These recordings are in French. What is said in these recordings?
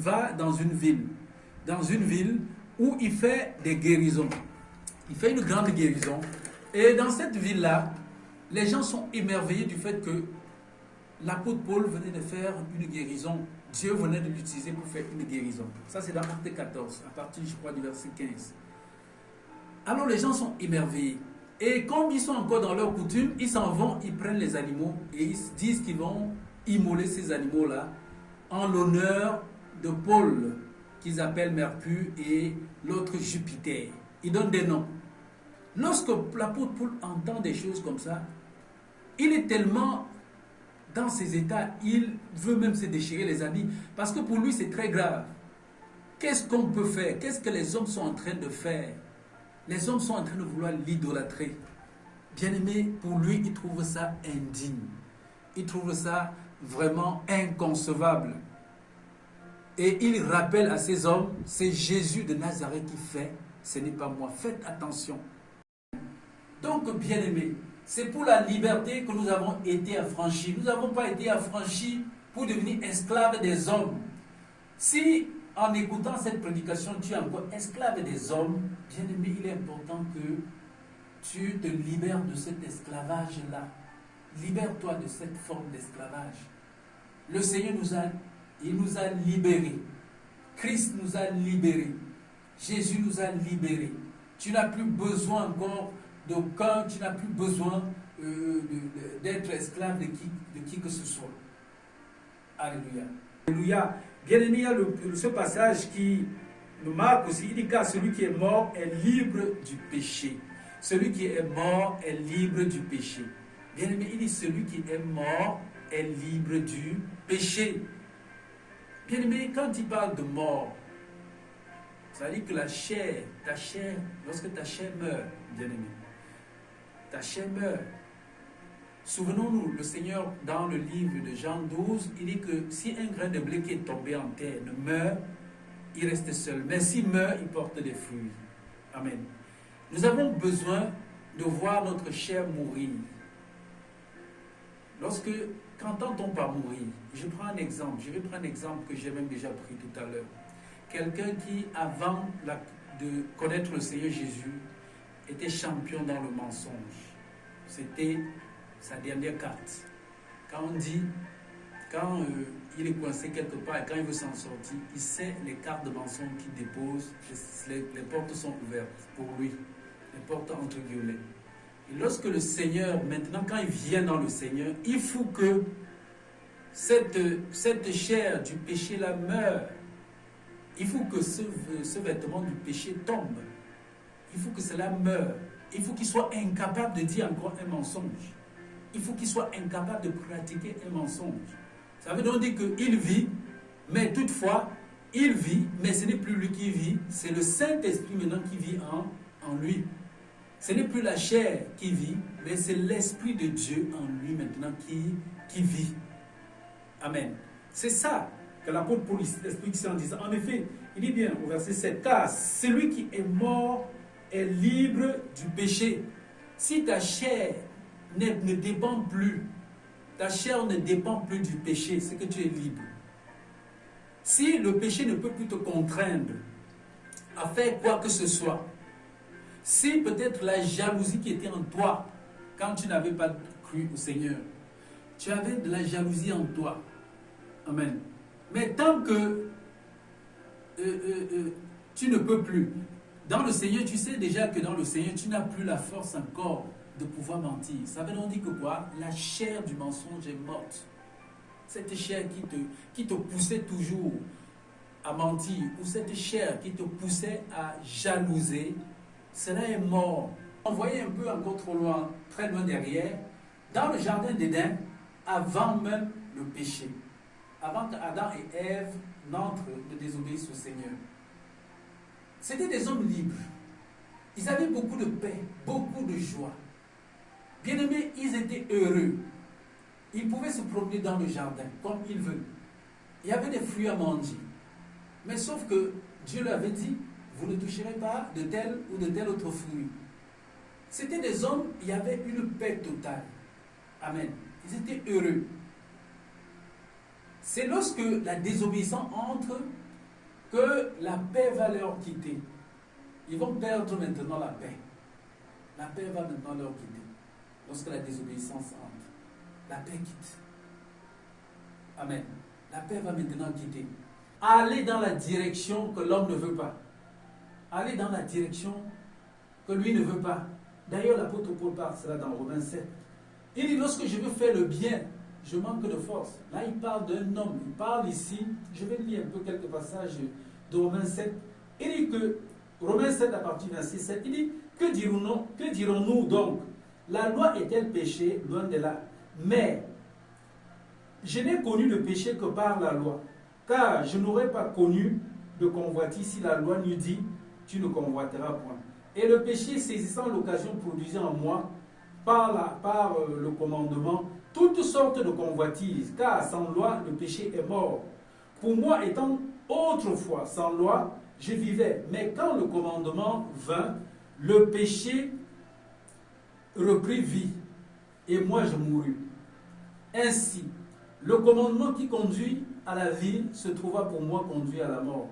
va dans une ville où il fait des guérisons. Il fait une grande guérison. Et dans cette ville-là, les gens sont émerveillés du fait que l'apôtre Paul venait de faire une guérison. Dieu venait de l'utiliser pour faire une guérison. Ça, c'est dans Acte 14, à partir, je crois, du verset 15. Alors, les gens sont émerveillés. Et comme ils sont encore dans leur coutume, ils s'en vont, ils prennent les animaux et ils disent qu'ils vont immoler ces animaux-là en l'honneur de Paul, qu'ils appellent Mercure, et l'autre Jupiter. Ils donnent des noms. Lorsque l'apôtre Paul entend des choses comme ça, il est tellement dans ses états, il veut même se déchirer les habits, parce que pour lui c'est très grave. Qu'est-ce qu'on peut faire? Qu'est-ce que les hommes sont en train de faire? Les hommes sont en train de vouloir l'idolâtrer. Bien-aimé, pour lui, il trouve ça indigne. Il trouve ça vraiment inconcevable. Et il rappelle à ces hommes, c'est Jésus de Nazareth qui fait, ce n'est pas moi. Faites attention. Donc, bien-aimé, c'est pour la liberté que nous avons été affranchis. Nous n'avons pas été affranchis pour devenir esclaves des hommes. Si, en écoutant cette prédication, tu es encore esclave des hommes, bien-aimé, il est important que tu te libères de cet esclavage-là. Libère-toi de cette forme d'esclavage. Le Seigneur nous a libérés. Christ nous a libérés. Jésus nous a libérés. Tu n'as plus besoin encore d'aucun, tu n'as plus besoin d'être esclave de qui que ce soit. Alléluia. Alléluia. Bien-aimé, il y a ce passage qui nous marque aussi. Il dit car celui qui est mort est libre du péché. Celui qui est mort est libre du péché. Bien-aimé, il dit celui qui est mort est libre du péché. Bien-aimé, quand il parle de mort, ça veut dire que la chair, ta chair, lorsque ta chair meurt, bien-aimé, ta chair meurt. Souvenons-nous, le Seigneur, dans le livre de Jean 12, il dit que si un grain de blé qui est tombé en terre ne meurt, il reste seul. Mais s'il meurt, il porte des fruits. Amen. Nous avons besoin de voir notre chair mourir. Qu'entend-on par mourir? Je prends un exemple. Je vais prendre un exemple que j'ai même déjà pris tout à l'heure. Quelqu'un qui, avant de connaître le Seigneur Jésus, était champion dans le mensonge. C'était sa dernière carte. Quand il est coincé quelque part et quand il veut s'en sortir, il sait les cartes de mensonge qu'il dépose, les portes sont ouvertes pour lui, les portes entre guillemets. Et lorsque le Seigneur, maintenant quand il vient dans le Seigneur, il faut que cette chair du péché-là meure. Il faut que ce vêtement du péché tombe. Il faut que cela meure. Il faut qu'il soit incapable de dire encore un mensonge. Il faut qu'il soit incapable de pratiquer un mensonge. Ça veut donc dire qu'il vit, mais toutefois, il vit, mais ce n'est plus lui qui vit, c'est le Saint-Esprit maintenant qui vit en lui. Ce n'est plus la chair qui vit, mais c'est l'Esprit de Dieu en lui maintenant qui vit. Amen. C'est ça que l'apôtre Paul explique ici en disant, en effet, il dit bien au verset 7, car celui qui est mort est libre du péché. Si ta chair ne dépend plus, ta chair ne dépend plus du péché, c'est que tu es libre. Si le péché ne peut plus te contraindre à faire quoi que ce soit, si peut-être la jalousie qui était en toi, quand tu n'avais pas cru au Seigneur, tu avais de la jalousie en toi. Amen. Mais tant que tu ne peux plus, dans le Seigneur, tu sais déjà que dans le Seigneur, tu n'as plus la force encore de pouvoir mentir. Ça veut donc dire que quoi? La chair du mensonge est morte. Cette chair qui te poussait toujours à mentir, ou cette chair qui te poussait à jalouser, cela est mort. On voyait un peu encore trop loin, très loin derrière, dans le jardin d'Éden, avant même le péché, avant qu'Adam et Ève n'entrent de désobéissent au Seigneur. C'était des hommes libres. Ils avaient beaucoup de paix, beaucoup de joie. Bien-aimés, ils étaient heureux. Ils pouvaient se promener dans le jardin comme ils veulent. Il y avait des fruits à manger. Mais sauf que Dieu leur avait dit, vous ne toucherez pas de tel ou de tel autre fruit. C'était des hommes, il y avait une paix totale. Amen. Ils étaient heureux. C'est lorsque la désobéissance entre que la paix va leur quitter. Ils vont perdre maintenant la paix. La paix va maintenant leur quitter. Lorsque la désobéissance entre, la paix quitte. Amen. La paix va maintenant quitter. Aller dans la direction que l'homme ne veut pas. Aller dans la direction que lui ne veut pas. D'ailleurs, l'apôtre Paul parle cela dans Romains 7. Il dit, lorsque je veux faire le bien, je manque de force. Là, il parle d'un homme. Il parle ici, je vais lire un peu quelques passages de Romains 7. Il dit que, Romains 7 à partir du verset 7, il dit, que dirons-nous donc? La loi est-elle péché? Loin de là. Mais, je n'ai connu le péché que par la loi. Car je n'aurais pas connu de convoitise si la loi n'eût dit, tu ne convoiteras point. Et le péché, saisissant l'occasion, produisait en moi, par le commandement, toutes sortes de convoitises, car sans loi, le péché est mort. Pour moi, étant autrefois sans loi, je vivais. Mais quand le commandement vint, le péché reprit vie, et moi je mourus. Ainsi, le commandement qui conduit à la vie se trouva pour moi conduit à la mort.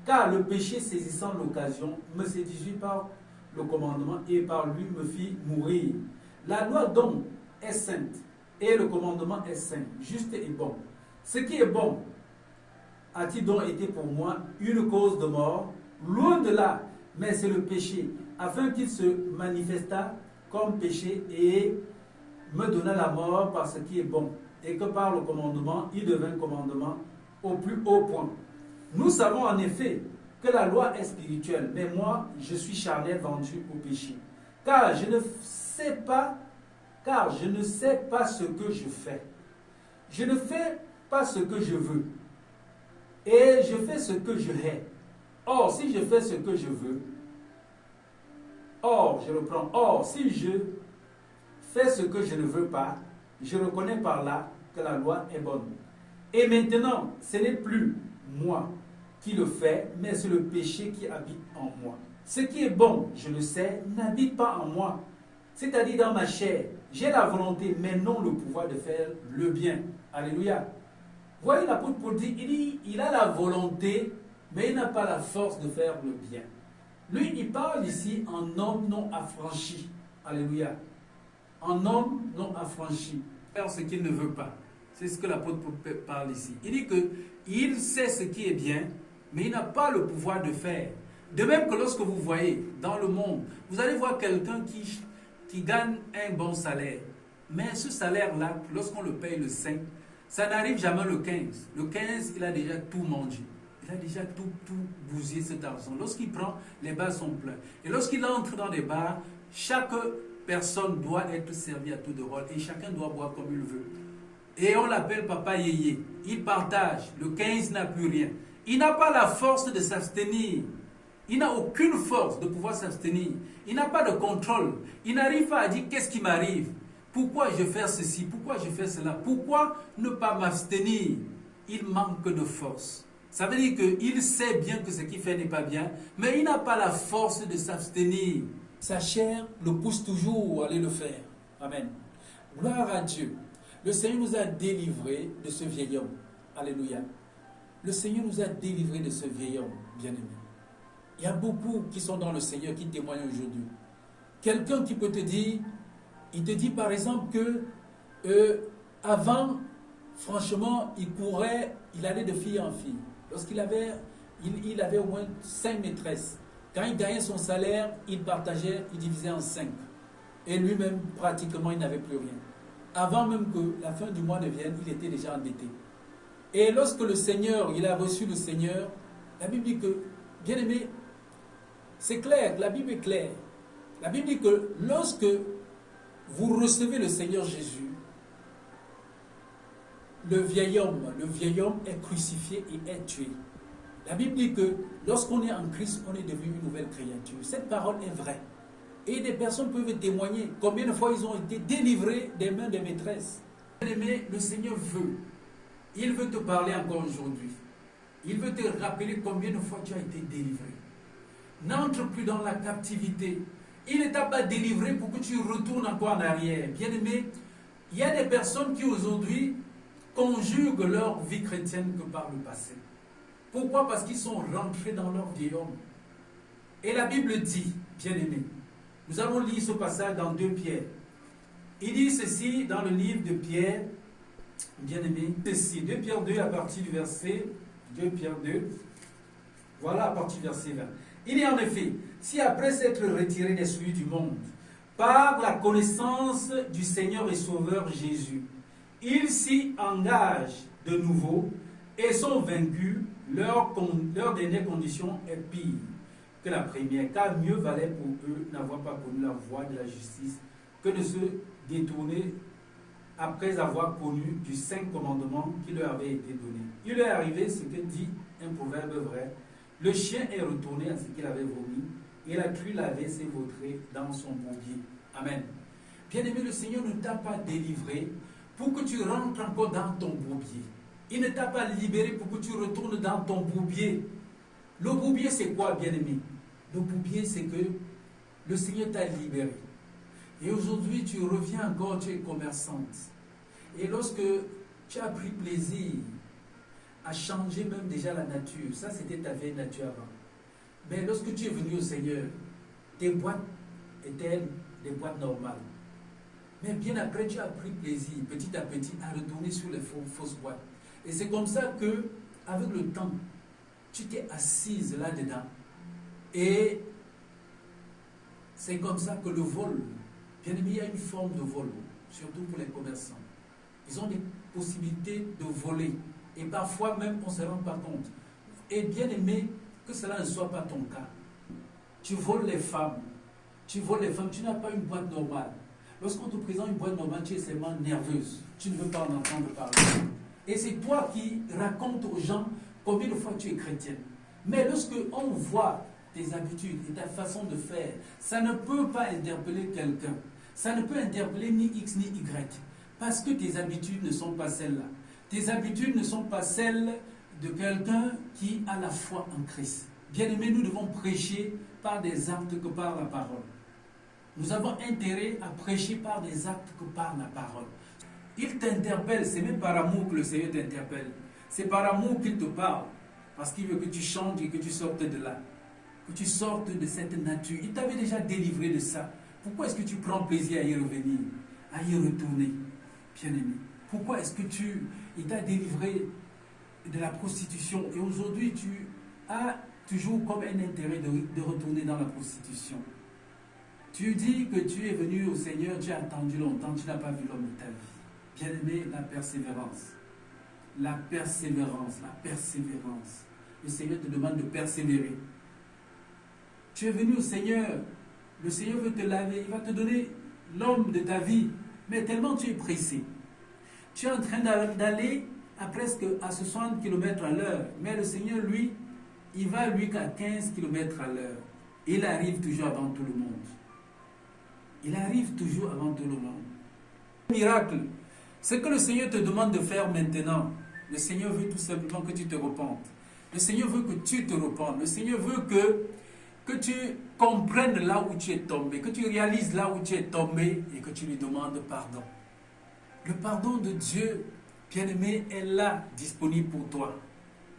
Car le péché, saisissant l'occasion, me séduisit par le commandement et par lui me fit mourir. La loi donc est sainte et le commandement est saint, juste et bon. Ce qui est bon a-t-il donc été pour moi une cause de mort? Loin de là, mais c'est le péché, afin qu'il se manifestât comme péché et me donna la mort par ce qui est bon, et que par le commandement, il devint commandement au plus haut point. Nous savons en effet que la loi est spirituelle, mais moi, je suis charnel, vendu au péché. Car je ne sais pas ce que je fais. Je ne fais pas ce que je veux, et je fais ce que je hais. Or, si je fais ce que je veux, si je fais ce que je ne veux pas, je reconnais par là que la loi est bonne. Et maintenant, ce n'est plus moi qui le fais, mais c'est le péché qui habite en moi. Ce qui est bon, je le sais, n'habite pas en moi, c'est-à-dire dans ma chair. J'ai la volonté, mais non le pouvoir de faire le bien. Alléluia. Voyez, l'apôtre Paul dit, il a la volonté, mais il n'a pas la force de faire le bien. Lui, il parle ici en homme non affranchi. Alléluia. En homme non affranchi. Faire ce qu'il ne veut pas. C'est ce que l'apôtre Paul parle ici. Il dit qu'il sait ce qui est bien, mais il n'a pas le pouvoir de faire. De même que lorsque vous voyez dans le monde, vous allez voir quelqu'un qui gagne un bon salaire. Mais ce salaire-là, lorsqu'on le paye le 5, ça n'arrive jamais le 15. Le 15, il a déjà tout mangé. Il a déjà tout bousillé cet argent. Lorsqu'il prend, les bars sont pleins. Et lorsqu'il entre dans des bars, chaque personne doit être servie à tour de rôle et chacun doit boire comme il veut. Et on l'appelle Papa Yéyé. Il partage. Le 15 n'a plus rien. Il n'a pas la force de s'abstenir. Il n'a aucune force de pouvoir s'abstenir. Il n'a pas de contrôle. Il n'arrive pas à dire qu'est-ce qui m'arrive. Pourquoi je fais ceci? Pourquoi je fais cela? Pourquoi ne pas m'abstenir? Il manque de force. Ça veut dire qu'il sait bien que ce qu'il fait n'est pas bien, mais il n'a pas la force de s'abstenir. Sa chair le pousse toujours à aller le faire. Amen. Gloire à Dieu. Le Seigneur nous a délivrés de ce vieil homme. Alléluia. Le Seigneur nous a délivrés de ce vieil homme, bien-aimé. Il y a beaucoup qui sont dans le Seigneur qui témoignent aujourd'hui. Quelqu'un qui peut te dire, il te dit par exemple que avant, franchement, il allait de fille en fille. Lorsqu'il avait, il avait au moins 5 maîtresses. Quand il gagnait son salaire, il partageait, il divisait en 5. Et lui-même, pratiquement, il n'avait plus rien. Avant même que la fin du mois ne vienne, il était déjà endetté. Et lorsque le Seigneur, il a reçu le Seigneur, la Bible dit que, bien aimé, c'est clair, la Bible est claire. La Bible dit que lorsque vous recevez le Seigneur Jésus, le vieil homme est crucifié et est tué. La Bible dit que lorsqu'on est en Christ, on est devenu une nouvelle créature. Cette parole est vraie. Et des personnes peuvent témoigner combien de fois ils ont été délivrés des mains des maîtresses. Bien-aimé, le Seigneur veut. Il veut te parler encore aujourd'hui. Il veut te rappeler combien de fois tu as été délivré. N'entre plus dans la captivité. Il ne t'a pas délivré pour que tu retournes encore en arrière. Bien-aimé, il y a des personnes qui aujourd'hui conjuguent leur vie chrétienne que par le passé. Pourquoi? Parce qu'ils sont rentrés dans leur vieil homme. Et la Bible dit, bien-aimés, nous allons lire ce passage dans 2 Pierre. Il dit ceci dans le livre de Pierre, bien-aimés, ceci, 2 Pierre 2 à partir du verset 2 Pierre 2, voilà à partir du verset 20. Il dit en effet, si après s'être retiré des souillures du monde, par la connaissance du Seigneur et Sauveur Jésus, ils s'y engagent de nouveau et sont vaincus, leur dernière condition est pire que la première, car mieux valait pour eux n'avoir pas connu la voie de la justice que de se détourner après avoir connu du 5 commandements qui leur avait été donné. Il leur est arrivé ce que dit un proverbe vrai, le chien est retourné à ce qu'il avait vomi, et la truie l'avait s'est vautrée dans son bourbier. Amen. Bien-aimé, le Seigneur ne t'a pas délivré pour que tu rentres encore dans ton bourbier. Il ne t'a pas libéré pour que tu retournes dans ton bourbier. Le bourbier, c'est quoi, bien-aimé? Le bourbier, c'est que le Seigneur t'a libéré. Et aujourd'hui, tu reviens encore, tu es commerçante. Et lorsque tu as pris plaisir à changer même déjà la nature, ça c'était ta vieille nature avant. Mais lorsque tu es venu au Seigneur, tes boîtes étaient des boîtes normales. Mais bien après, tu as pris plaisir, petit à petit, à retourner sur les fausses boîtes. Et c'est comme ça que, avec le temps, tu t'es assise là-dedans. Et c'est comme ça que le vol, bien aimé, il y a une forme de vol, surtout pour les commerçants. Ils ont des possibilités de voler. Et parfois même, on ne se rend pas compte. Et bien aimé, que cela ne soit pas ton cas. Tu voles les femmes. Tu voles les femmes, tu n'as pas une boîte normale. Lorsqu'on te présente une boîte normale, tu es seulement nerveuse. Tu ne veux pas en entendre parler. Et c'est toi qui racontes aux gens combien de fois tu es chrétienne. Mais lorsque on voit tes habitudes et ta façon de faire, ça ne peut pas interpeller quelqu'un. Ça ne peut interpeller ni X ni Y. Parce que tes habitudes ne sont pas celles-là. Tes habitudes ne sont pas celles de quelqu'un qui a la foi en Christ. Bien-aimés, nous devons prêcher par des actes que par la parole. Nous avons intérêt à prêcher par des actes que par la parole. Il t'interpelle, c'est même par amour que le Seigneur t'interpelle. C'est par amour qu'il te parle. Parce qu'il veut que tu changes et que tu sortes de là. Que tu sortes de cette nature. Il t'avait déjà délivré de ça. Pourquoi est-ce que tu prends plaisir à y revenir, à y retourner, bien-aimé? Pourquoi est-ce que il t'a délivré de la prostitution et aujourd'hui tu as toujours comme un intérêt de retourner dans la prostitution? Tu dis que tu es venu au Seigneur, tu as attendu longtemps, tu n'as pas vu l'homme de ta vie. Bien-aimé, la persévérance. La persévérance, la persévérance. Le Seigneur te demande de persévérer. Tu es venu au Seigneur, le Seigneur veut te laver, il va te donner l'homme de ta vie. Mais tellement tu es pressé. Tu es en train d'aller presque à 60 km à l'heure. Mais le Seigneur, lui, il va lui qu'à 15 km à l'heure. Il arrive toujours avant tout le monde. Il arrive toujours avant tout le monde. Miracle, ce que le Seigneur te demande de faire maintenant, le Seigneur veut tout simplement que tu te repentes. Le Seigneur veut que tu te repentes. Le Seigneur veut que tu comprennes là où tu es tombé, que tu réalises là où tu es tombé et que tu lui demandes pardon. Le pardon de Dieu, bien-aimé, est là, disponible pour toi.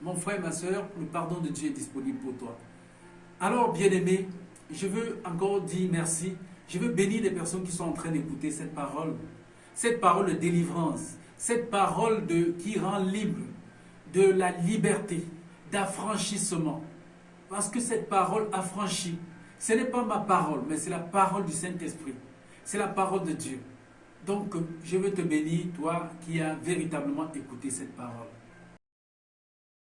Mon frère, ma soeur, le pardon de Dieu est disponible pour toi. Alors, bien-aimé, je veux encore dire merci. Je veux bénir les personnes qui sont en train d'écouter cette parole de délivrance, cette parole qui rend libre, de la liberté, d'affranchissement. Parce que cette parole affranchit, ce n'est pas ma parole, mais c'est la parole du Saint-Esprit. C'est la parole de Dieu. Donc, je veux te bénir, toi qui as véritablement écouté cette parole.